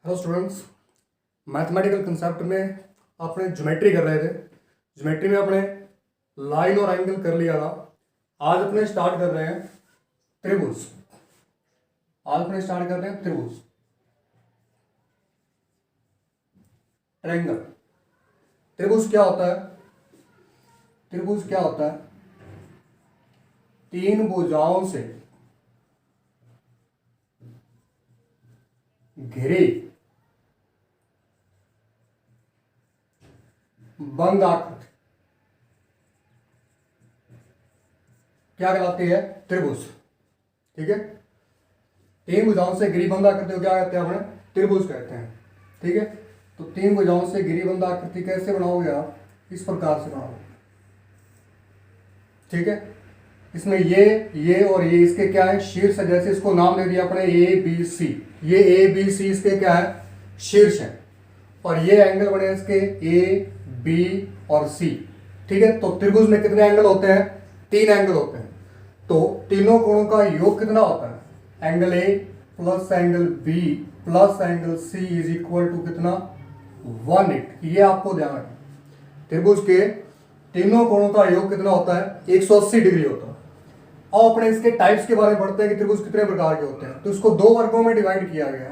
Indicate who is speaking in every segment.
Speaker 1: Hello students, mathematical concept में अपने geometry कर रहे थे। ज्योमेट्री में अपने लाइन और एंगल कर लिया था। आज अपने स्टार्ट कर रहे हैं त्रिभुज। ट्रायंगल। त्रिभुज क्या होता है? तीन भुजाओं से घिरी बंद आकृति क्या कहलाती है? त्रिभुज। ठीक है, तीन भुजाओं से घिरी बंद आकृति को क्या कहते हैं? अपने त्रिभुज कहते हैं। ठीक है, तो तीन भुजाओं से घिरी बंद आकृति कैसे बनाओगे आप? इस प्रकार से बनाओगे। ठीक है, इसमें ये और ये इसके क्या है? शीर्ष है। जैसे इसको नाम दे दिया अपने ए बी सी। ये ए बी सी इसके क्या है? शीर्ष है। और ये एंगल बने इसके ए बी और सी। ठीक है, तो त्रिभुज में कितने एंगल होते हैं? तीन एंगल होते हैं। तो तीनों कोणों का योग कितना होता है? Angle A plus angle B plus angle C is equal to कितना? 180। ये आपको ध्यान रखना। त्रिभुज के तीनों कोणों का योग कितना होता है? 180 डिग्री होता है। और अपने इसके टाइप्स के बारे में पढ़ते हैं कि त्रिभुज कितने प्रकार के होते हैं। तो इसको दो वर्गों में डिवाइड किया गया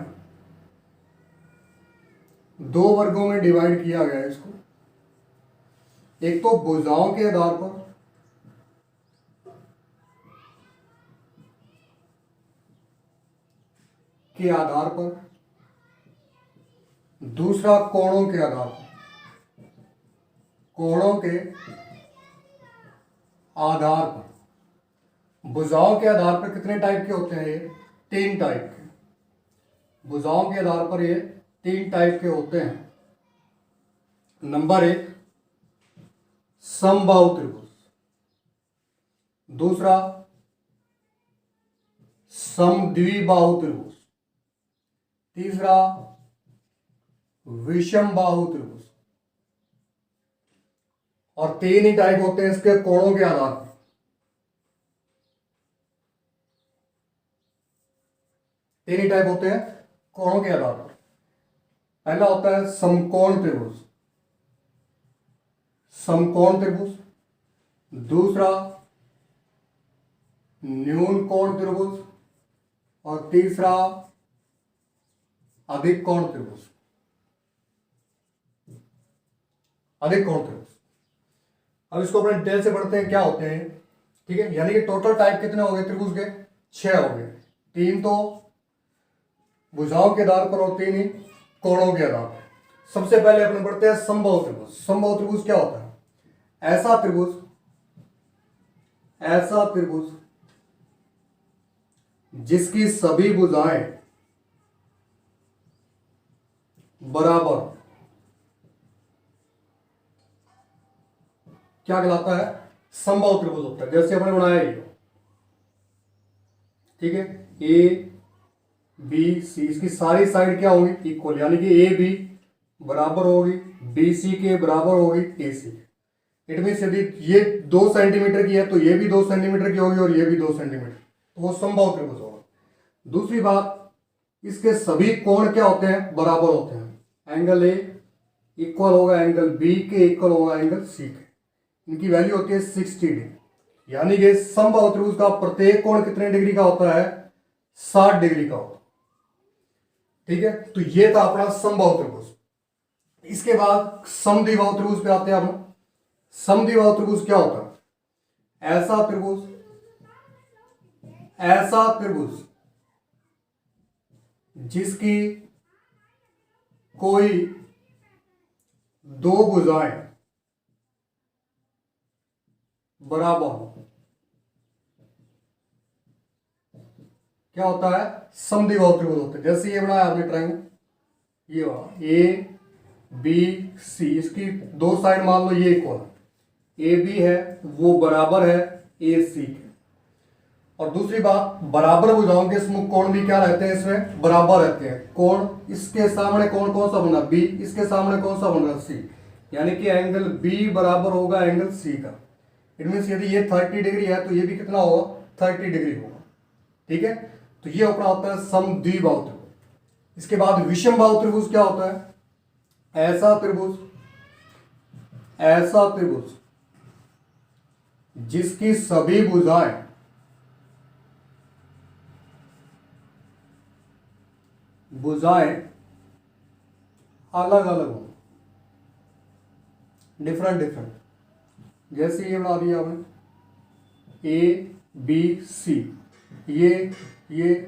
Speaker 1: है। इसको एक तो भुजाओं के आधार पर, दूसरा कोणों के आधार पर। भुजाओं के आधार पर कितने टाइप के होते हैं? ये तीन टाइप के। भुजाओं के आधार पर ये तीन टाइप के होते हैं। नंबर एक, समबाहु त्रिभुज। दूसरा, समद्विबाहु त्रिभुज। तीसरा, विषमबाहु त्रिभुज। और तीन ही टाइप होते हैं इसके कोणों के आधार पर। तीन ही टाइप होते हैं कोणों के आधार पर। पहला होता है समकोण त्रिभुज। दूसरा, न्यून कोण त्रिभुज। और तीसरा, अधिक कोण त्रिभुज। अब इसको अपने डिटेल से पढ़ते हैं क्या होते हैं। ठीक है, यानी कि टोटल टाइप कितने हो गए त्रिभुज के? 6 हो गए। तीन तो भुजाओं के आधार पर और तीन ही कोणों के आधार पर। सबसे पहले अपने पढ़ते हैं समबाहु त्रिभुज। समबाहु त्रिभुज क्या होता है? ऐसा त्रिभुज जिसकी सभी भुजाएं बराबर क्या कहलाता है? समबाहु त्रिभुज होता है। जैसे अपने बनाया ये। ठीक है, ए बी सी, इसकी सारी साइड क्या होगी? इक्वल, यानी कि ए बी बराबर होगी बी सी के बराबर होगी ए सी। इट मीन यदि ये 2 सेंटीमीटर की है तो ये भी 2 सेंटीमीटर की होगी और ये भी 2 सेंटीमीटर, तो वो समबाहु त्रिभुज होगा। दूसरी बात, इसके सभी कोण क्या होते हैं? बराबर होते हैं। एंगल ए इक्वल होगा एंगल बी के, इक्वल होगा एंगल सी के। इनकी वैल्यू होती है 60 डिग्री। यानी कि समबाहु त्रिभुज का प्रत्येक कोण कितने डिग्री का होता है? 60 डिग्री का होता है। ठीक है, तो ये था अपना समबाहु त्रिभुज। इसके बाद समद्विबाहु त्रिभुज पे आते हैं हम। समद्विबाहु त्रिभुज क्या होता है? ऐसा त्रिभुज जिसकी कोई दो भुजाएं बराबर हो, क्या होता है? समद्विबाहु त्रिभुज होता है। जैसे ये बनाया आपने ट्रायंगल, ये वाला ए बी सी, इसकी दो साइड मान लो ये इक्वल, ए बी है वो बराबर है ए सी के। और दूसरी बात, बराबर भुजाओं के समूह कोण भी क्या रहते हैं? इसमें बराबर रहते हैं। कोण, इसके सामने कोण कौन सा बना? बी। इसके सामने कौन सा बन रहा? सी। यानी कि एंगल बी बराबर होगा एंगल सी का। इट मीन यदि ये 30 डिग्री है तो ये भी कितना होगा? 30 डिग्री होगा। ठीक है, तो ये अपना होता है समद्विबाहु त्रिभुज। इसके बाद विषम बाहु त्रिभुज क्या होता है? ऐसा त्रिभुज जिसकी सभी भुजाएं अलग अलग हो, डिफरेंट। जैसे ये बना दिया आपने ए बी सी, ये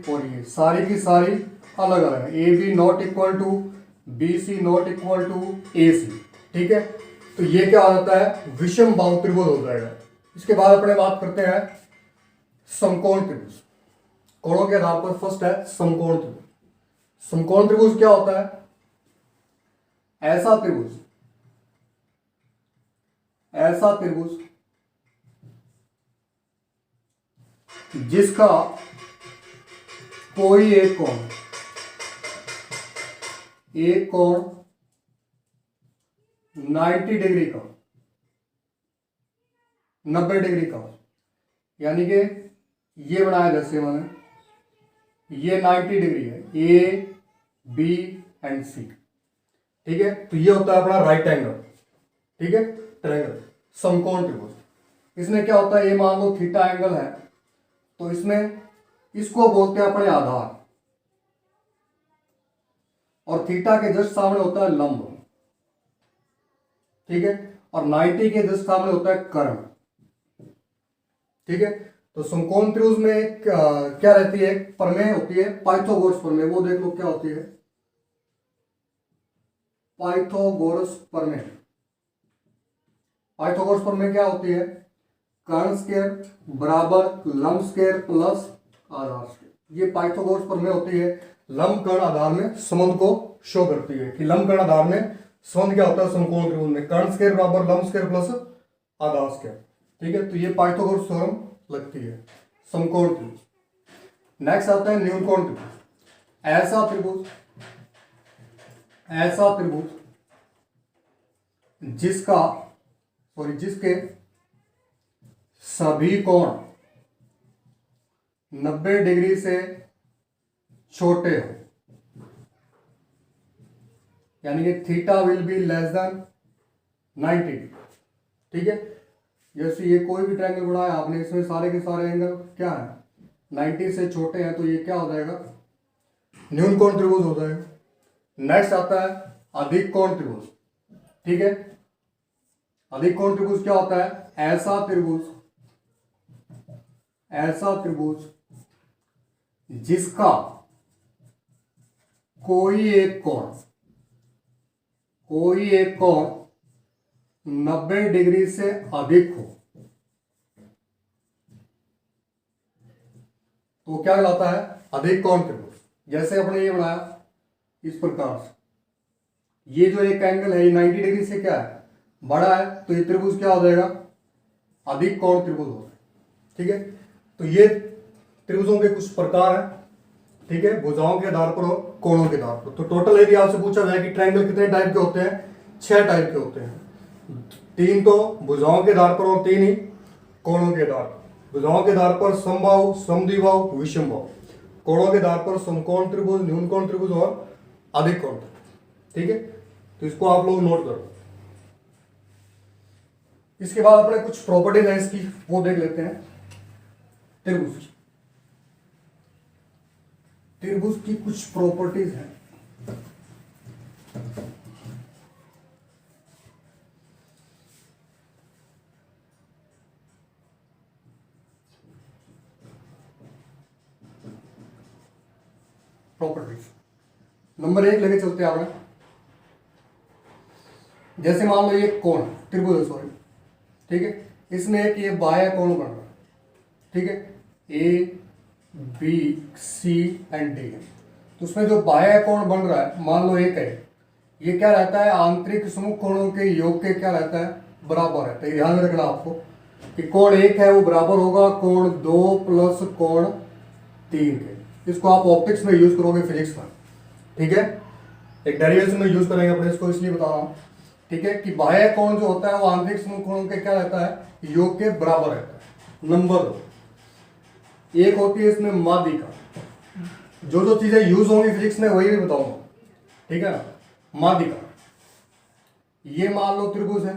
Speaker 1: और ये सारी की सारी अलग अलग है। A B not equal to B C not equal to A C, ठीक है। तो ये क्या हो जाता है? विषम बाहु त्रिभुज हो जाएगा। इसके बाद अपने बात करते हैं समकोण त्रिभुज। कोणों के आधार पर फर्स्ट है समकोण त्रिभुज। समकोण त्रिभुज क्या होता है? ऐसा त्रिभुज जिसका कोई एक कोण 90 डिग्री का, 90 डिग्री का, यानी कि ये बनाया जैसे मैंने, ये 90 डिग्री है, ए बी एंड सी, ठीक है। तो ये होता है अपना राइट एंगल, ठीक है, ट्रायंगल, समकोण त्रिभुज। इसमें क्या होता है? ये मान लो थीटा एंगल है, तो इसमें इसको बोलते हैं अपने आधार, और थीटा के जस्ट सामने होता है लंब, ठीक है, और 90 के जस्ट सामने होता है कर्ण, ठीक है। तो समकोण त्रिभुज में क्या रहती है? प्रमेय होती है पाइथागोरस प्रमेय। वो देख लो क्या होती है, पाइथागोरस प्रमेय। पाइथागोरस प्रमेय क्या होती है? कर्ण स्क्वायर बराबर लंब स्क्वायर प्लस आधार स्क्वायर। ये पाइथागोरस प्रमेय होती है, लंब कर्ण आधार में संबंध को शो करती है कि लंब कर्ण आधार में संबंध क्या होता है समकोण त्रिभुज में? कर्ण स्क्वायर बराबर लंब स्क्वायर प्लस आधार स्क्वायर, ठीक है। तो ये पाइथागोरस थ्योरम लगती है समकोण त्रिभुज। नेक्स्ट आता है न्यूनकोण त्रिभुज। ऐसा त्रिभुज जिसके सभी कोण 90 डिग्री से छोटे हो, यानी कि theta will be less than 90 degree, ठीक है। जैसे ये कोई भी ट्रायंगल बनाया आपने, इसमें सारे के सारे एंगल क्या है? 90 से छोटे हैं, तो ये क्या हो जाएगा? न्यूनकोण त्रिभुज हो जाएगा। नेक्स्ट आता है अधिक कोण त्रिभुज, ठीक है। अधिक कोण त्रिभुज क्या होता है? ऐसा त्रिभुज जिसका कोई एक कोण 90 डिग्री से अधिक हो, तो क्या कहलाता है? अधिक कोण त्रिभुज। जैसे अपने ये बनाया इस प्रकार से, ये जो एक एंगल है ये 90 डिग्री से क्या है? बड़ा है, तो ये त्रिभुज क्या हो जाएगा? अधिक कोण त्रिभुज हो जाएगा, ठीक है। तो ये त्रिभुजों के कुछ प्रकार हैं, ठीक है, भुजाओं के आधार पर और कोणों के आधार पर। तो टोटल यदि आपसे पूछा जाए कि ट्रायंगल कितने टाइप के होते हैं? 6 टाइप के होते हैं। 3 तो भुजाओं के आधार पर और 3 ही कोणों के आधार पर। भुजाओं के आधार पर समबाहु, समद्विबाहु, विषम बाहु। कोणों के आधार पर समकोण त्रिभुज, न्यूनकोण त्रिभुज और अधिक कोण त्रिभुज, ठीक है। तो इसको आप लोग नोट करो। इसके बाद अपने कुछ प्रॉपर्टीज है इसकी, वो देख लेते हैं। त्रिभुज की कुछ प्रॉपर्टीज हैं। प्रॉपर्टीज नंबर 1 लेके चलते हैं आपने। जैसे मान लो ये कोण त्रिभुज, सॉरी, ठीक है, इसमें एक ये बाह्य कोण बन रहा है, ठीक है, A B C and D है। तो उसमें जो बाह्य कोण बन रहा है, मान लो एक है, ये क्या रहता है? आंतरिक समूह कोणों के योग के क्या रहता है? बराबर रहता है। ध्यान में रखना आपको कि कोण 1 है वो बराबर होगा कोण 2 प्लस कोण 3 के। इसको आप ऑप्टिक्स में यूज करोगे, फिजिक्स में, ठीक है, एक डेरिवेशन में यूज करेंगे अपने, इसको इसलिए बता रहा हूं, ठीक है, कि बाह्य कोण जो होता है वो आंतरिक समूह कोणों के क्या रहता है? योग के बराबर रहता है। नंबर 2, एक होती है इसमें माध्यिका। जो जो चीजें यूज होंगी फिजिक्स में वही भी बताऊंगा, ठीक है ना। माध्यिका, ये मान लो त्रिभुज है।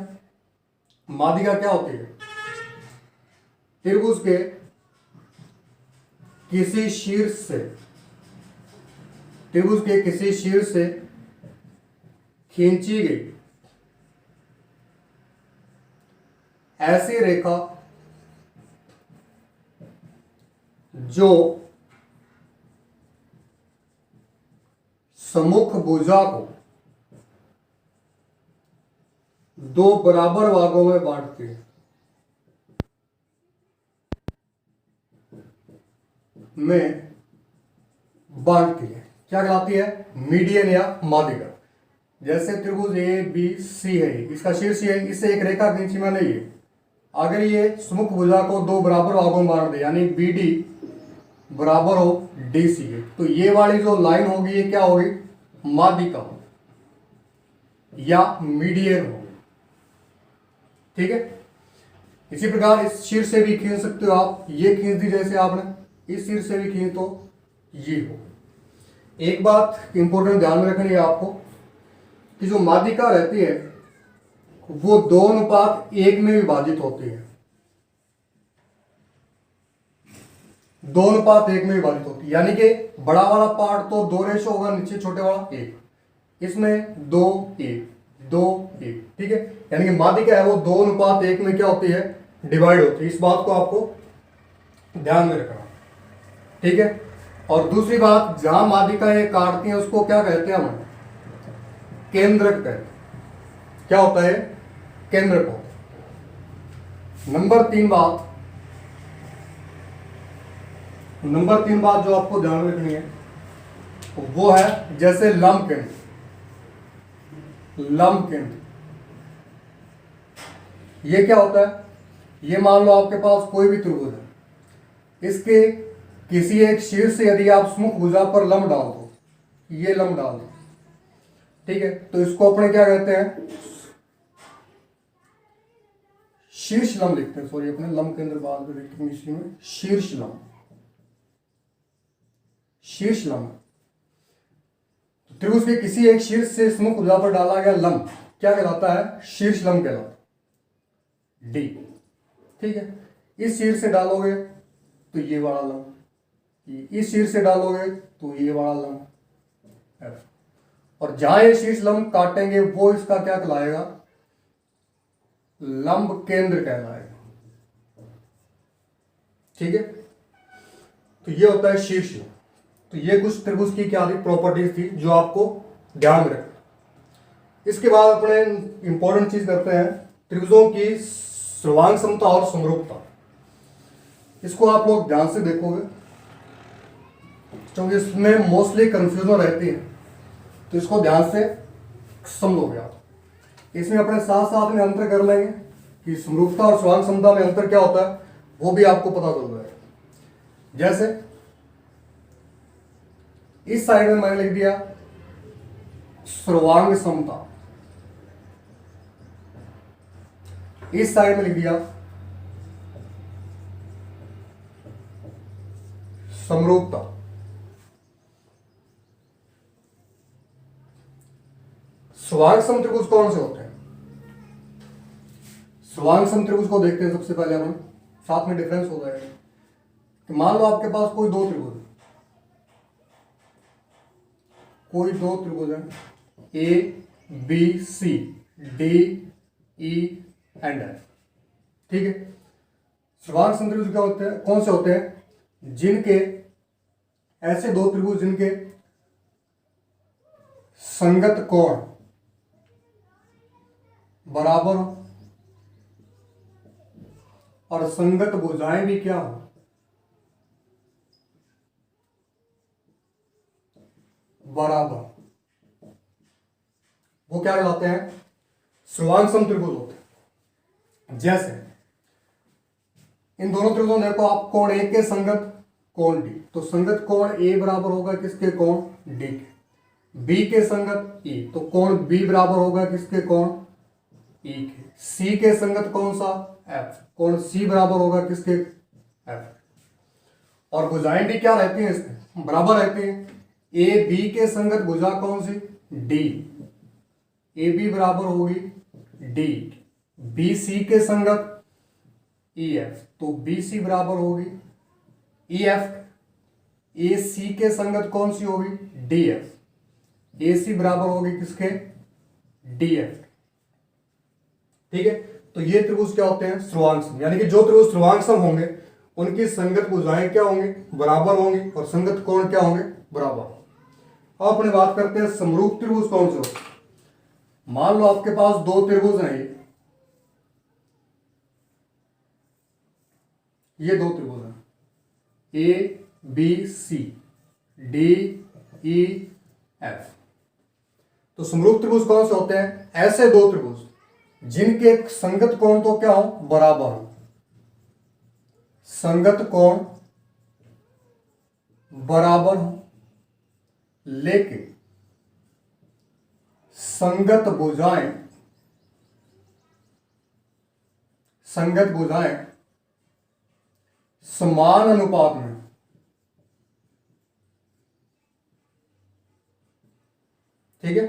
Speaker 1: माध्यिका क्या होती है? त्रिभुज के किसी शीर्ष से, त्रिभुज के किसी शीर्ष से खींची गई ऐसी रेखा जो सम्मुख भुजा को दो बराबर भागों में बांटती है। क्या कहलाती है? मीडियन या माध्यिका। जैसे त्रिभुज ए बी सी है, इसका शीर्ष है, इससे एक रेखा खींची मैंने ये, अगर ये सम्मुख भुजा को दो बराबर भागों में बांट दे, यानी बी डी बराबर हो डी सी के, तो ये वाली जो लाइन होगी ये क्या होगी? माध्यिका या मीडियन होगी, ठीक है। इसी प्रकार इस शीर्ष से भी खींच सकते हो आप, ये खींच दी जैसे आपने, इस शीर्ष से भी खींच तो ये हो। एक बात इंपॉर्टेंट ध्यान में रखनी है आपको कि जो माध्यिका रहती है वो 2:1 में विभाजित होती है। 2:1 में विभाजित होती है, यानी कि बड़ा वाला पार्ट तो 2 रेशो होगा, नीचे छोटे वाला 1, इसमें 2:1, ठीक है। यानी कि माध्यिका है वो 2:1 में क्या होती है? डिवाइड होती है। इस बात को आपको ध्यान में रखना, ठीक है। और दूसरी बात, जहां माध्यिका ये काटती है उसको क्या कहते हैं? हम केंद्रक कहते हैं। क्या होता है? केंद्रक होता है। नंबर 3 बात जो आपको ध्यान में रखनी है वो है जैसे लंब केंद्र। ये क्या होता है? ये मान लो आपके पास कोई भी त्रिभुज है, इसके किसी एक शीर्ष से यदि आप सम्मुख भुजा पर लंब डाल दो, ये लंब डाल दो, ठीक है, तो इसको अपने क्या कहते हैं? शीर्ष लंब लिखते हैं। सॉरी, अपने लंब केंद्र बाद में लिखते हैं इसी में शीर्ष लंब। तो त्रिभुज के किसी एक शीर्ष से सम्मुख भुजा पर डाला गया लंब क्या कहलाता है? शीर्ष लंब कहलाता है, डी, ठीक है। इस शीर्ष से डालोगे तो ये वाला लंब, इस शीर्ष से डालोगे तो ये वाला लंब एफ, और जहां ये शीर्ष लंब काटेंगे वो इसका क्या कहलाएगा? लंब केंद्र कहलाएगा, ठीक है। तो ये होता है शीर्ष लंब। तो ये कुछ त्रिभुज की क्या थी? प्रॉपर्टीज थी जो आपको ध्यान में रखना। इसके बाद अपने इंपॉर्टेंट चीज करते हैं, त्रिभुजों की सर्वांग समता और समरूपता। इसको आप लोग ध्यान से देखोगे क्योंकि इसमें मोस्टली कंफ्यूजन रहती है, तो इसको ध्यान से समझोगे आप। इसमें अपने साथ साथ में अंतर कर लेंगे कि समरूपता और सर्वांग समता में अंतर क्या होता है, वो भी आपको पता चल जाएगा। जैसे इस साइड में मैंने लिख दिया सर्वांग समता, इस साइड में लिख दिया समरूपता। सर्वांग सम त्रिभुज कौन से होते हैं? सर्वांग सम त्रिभुज को देखते हैं सबसे पहले हम, साथ में डिफरेंस हो जाएगा कि मान लो आपके पास कोई दो त्रिभुज है, A B C D E and F, ठीक है। सर्वांग सम त्रिभुज क्या होते हैं? कौन से होते हैं? जिनके ऐसे दो त्रिभुज जिनके संगत कोण बराबर हो और संगत भुजाएं भी क्या हो? बराबर, वो क्या कहलाते हैं? सर्वांग सम त्रिभुज होते हैं। जैसे इन दोनों त्रिभुजों देखो आप, कोण ए के संगत कोण डी, तो संगत कोण ए बराबर होगा किसके? कोण डी के। बी के संगत ई, तो कोण बी बराबर होगा किसके? कोण ई के। सी के संगत कौन सा? एफ, कोण सी बराबर होगा किसके? एफ। और भुजाएं भी क्या रहती हैं इसमें, बराबर रहती हैं। ए बी के संगत भुजा कौन सी, डी, ए बी बराबर होगी डी। बी सी के संगत ई एफ, तो बी सी बराबर होगी ई एफ। ए सी के संगत कौन सी होगी, डी एफ, ए सी बराबर होगी किसके, डी एफ। ठीक है, तो ये त्रिभुज क्या होते हैं, सर्वांगसम, यानी कि जो त्रिभुज सर्वांगसम होंगे उनकी संगत भुजाएं क्या होंगी, बराबर होंगी, और संगत कोण क्या होंगे, बराबर। अब अपने बात करते हैं समरूप त्रिभुज कौन से होते हैं। मान लो आपके पास दो त्रिभुज हैं, ये दो त्रिभुज हैं, A B C D E F. तो समरूप त्रिभुज कौन से होते हैं, ऐसे दो त्रिभुज जिनके संगत कोण तो क्या हो, बराबर हो, संगत कोण बराबर हो, लेकिन संगत भुजाएं समान अनुपात में, ठीक है।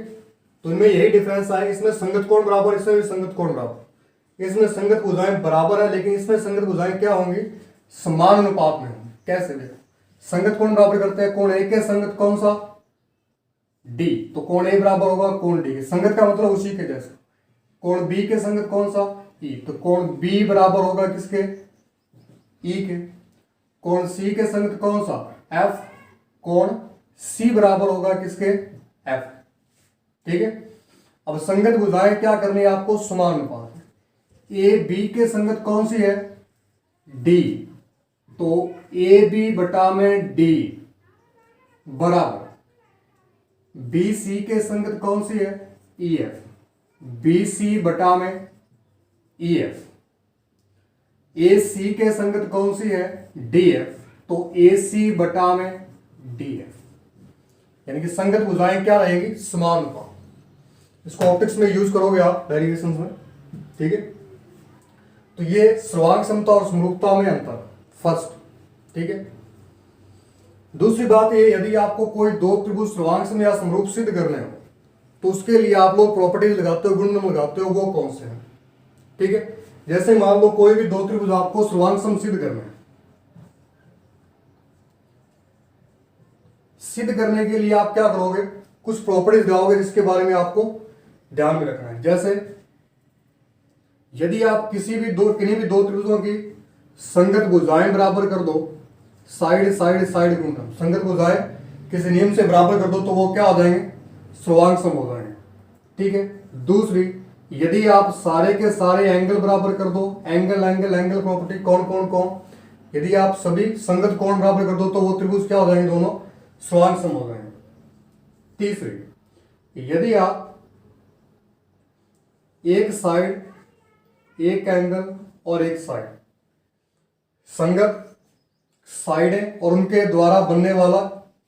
Speaker 1: तो इनमें यही डिफरेंस आए, इसमें संगत कोण बराबर, इसमें भी संगत कोण बराबर। इसमें संगत भुजाएं बराबर है, लेकिन इसमें संगत भुजाएं क्या होंगी, समान अनुपात में होंगी। कैसे देखो, संगत कोण बराबर करते हैं, कोण ए के संगत कौन सा, डी, तो कोण ए बराबर होगा कोण डी के, संगत का मतलब उसी के जैसा। कोण बी के संगत कौन सा, ई, तो कोण बी बराबर होगा किसके, ई के। कोण सी के संगत कौन सा, एफ, कोण सी बराबर होगा किसके, एफ। ठीक है, अब संगत भुजाएं क्या करनी है आपको, समान अनुपात में। ए बी के संगत कौन सी है, डी, तो ए बी बटा में डी बराबर बी सी के संगत कौन सी है, ई एफ, बी सी बटा में ई एफ। ए सी के संगत कौन सी है, डी एफ, तो ए सी बटा में डी एफ। यानी कि संगत भुजाएं क्या रहेगी, समान अनुपात। इसको ऑप्टिक्स में यूज करोगे आप डेरिवेशंस में, ठीक है। तो ये सर्वांग समता और समरूपता में अंतर फर्स्ट, ठीक है। दूसरी बात ये, यदि आपको कोई दो त्रिभुज सर्वांगसम या समरूप सिद्ध करने हो तो उसके लिए आप लोग प्रॉपर्टीज लगाते हो, गुणधर्म लगाते हो, वो कौन से हैं, ठीक है। जैसे मान लो कोई भी दो त्रिभुज आपको सर्वांगसम सिद्ध करने हैं, सिद्ध करने के लिए आप क्या करोगे, कुछ प्रॉपर्टीज लगाओगे जिसके बारे में आपको ध्यान में रखना है। जैसे यदि आप किन्हीं भी दो त्रिभुजों की संगत भुजाएं बराबर कर दो, साइड साइड साइड गुणधर्म, संगत भुजाएं किसी नियम से बराबर कर दो, तो वो क्या हो जाएंगे, सर्वांगसम हो जाएंगे, ठीक है। दूसरी, यदि आप सारे के सारे एंगल बराबर कर दो, एंगल एंगल एंगल प्रॉपर्टी, कौन कौन कौन, यदि आप सभी संगत कोण बराबर कर दो तो वो त्रिभुज क्या हो जाएंगे, दोनों सर्वांगसम हो जाएंगे। तीसरी, यदि आप एक साइड, एक एंगल और एक साइड, संगत साइडें और उनके द्वारा बनने वाला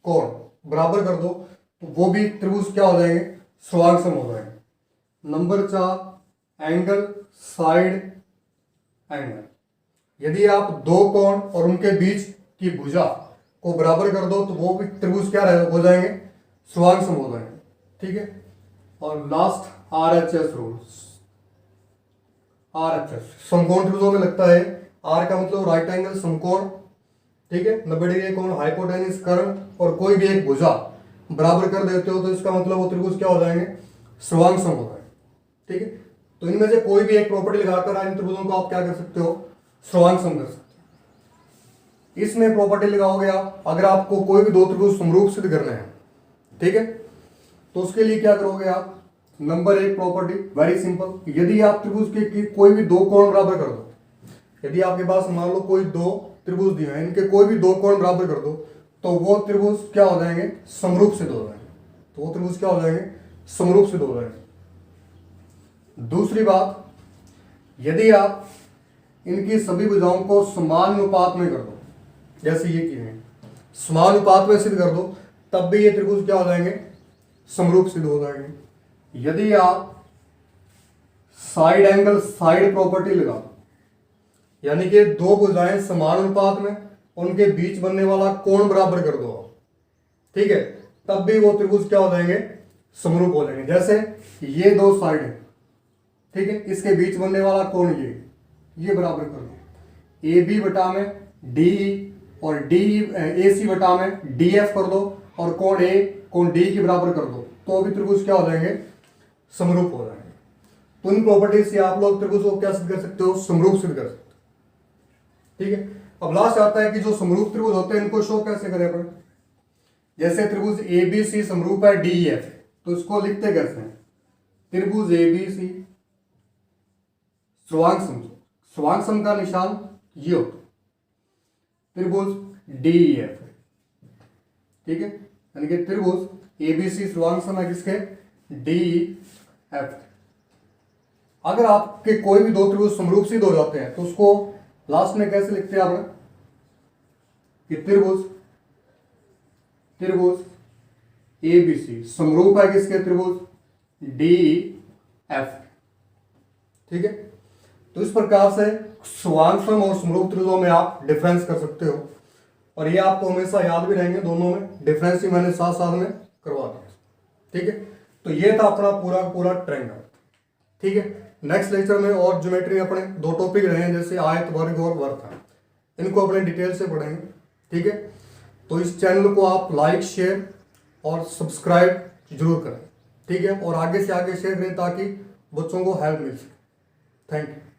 Speaker 1: कोण बराबर कर दो तो वो भी त्रिभुज क्या हो जाएंगे, सर्वांगसम हो जाएंगे। नंबर 4, एंगल साइड एंगल, यदि आप दो कोण और उनके बीच की भुजा को बराबर कर दो तो वो भी त्रिभुज क्या हो जाएंगे, सर्वांगसम हो जाएंगे, ठीक है। और लास्ट RHS रूल, RHS समकोण त्रिभुजों में लगता है, R का मतलब राइट एंगल समकोण, ठीक है, 90 डिग्री कोण, हाइपोटेन्यूज कर्ण, और कोई भी एक भुजा बराबर कर देते हो तो इसका मतलब वो त्रिभुज क्या हो जाएंगे, सर्वांगसम हो जाएंगे, ठीक है। तो इनमें से कोई भी एक प्रॉपर्टी लगाकर इन त्रिभुजों को आप क्या कर सकते हो, सर्वांगसम कर सकते हो। इसमें प्रॉपर्टी लगाओगे आप, अगर आपको कोई भी दो त्रिभुज समरूप सिद्ध करने हैं, ठीक है, तो उसके लिए क्या करोगे आप, नंबर 1 प्रॉपर्टी वेरी सिंपल, यदि आप त्रिभुज के कोई भी दो कोण बराबर कर दो, यदि आपके पास मान लो कोई दो त्रिभुज दिए हैं, इनके कोई भी दो कोण बराबर कर दो तो वो त्रिभुज क्या हो जाएंगे, समरूप सिद्ध हो जाएंगे, तो वो त्रिभुज क्या हो जाएंगे, समरूप सिद्ध हो जाएंगे। दूसरी बात, यदि आप इनकी सभी भुजाओं को समान अनुपात में कर दो, जैसे ये किए हैं, समान अनुपात में सिद्ध कर दो, तब भी ये त्रिभुज क्या हो जाएंगे, समरूप सिद्ध हो जाएंगे। यदि आप साइड एंगल साइड प्रॉपर्टी लगा दो, यानी कि दो भुजाएं समान अनुपात में उनके बीच बनने वाला कोण बराबर कर दो आप, ठीक है, तब भी वो त्रिभुज क्या हो जाएंगे, समरूप हो जाएंगे। जैसे ये दो साइड है, ठीक है, इसके बीच बनने वाला कोण ये बराबर कर दो, ए बी बटा में डी और डी ए सी बटा में डी एफ कर दो और कोण ए कोण डी के बराबर कर दो, तो अभी त्रिभुज क्या हो जाएंगे, समरूप हो जाएंगे। तो इन प्रॉपर्टी से आप लोग त्रिभुज को क्या सिद्ध कर सकते हो, समरूप सिद्ध कर सकते हो, ठीक है। अब लास्ट आता है कि जो समरूप त्रिभुज होते हैं इनको शो कैसे करें अपन। जैसे त्रिभुज ए बी सी समरूप है डी एफ, तो इसको लिखते कैसे हैं, त्रिभुज ए बी सी सर्वांग सम, सर्वांग सम का निशान ये होता है, त्रिभुज डी एफ, ठीक है, यानी कि त्रिभुज ए बी सी सर्वांग सम है किसके, डी एफ। अगर आपके कोई भी दो त्रिभुज समरूप सिद्ध हो जाते हैं तो उसको लास्ट में कैसे लिखते हैं आप, कि त्रिभुज ए बी सी समरूप है किसके, त्रिभुज डी एफ, ठीक है। तो इस प्रकार से सर्वांग सम और समरूप त्रिभुजों में आप डिफरेंस कर सकते हो, और ये आपको हमेशा याद भी रहेंगे, दोनों में डिफरेंस ही मैंने साथ साथ में करवा दिया, ठीक है। तो ये था अपना पूरा ट्रायंगल, ठीक है। नेक्स्ट लेक्चर में और ज्योमेट्री में अपने दो टॉपिक रहे हैं, जैसे आयत, वर्ग और वृत्त, इनको अपने डिटेल से पढ़ेंगे, ठीक है। तो इस चैनल को आप लाइक, शेयर और सब्सक्राइब जरूर करें, ठीक है, और आगे से आगे शेयर करें ताकि बच्चों को हेल्प मिल सके। Thank you.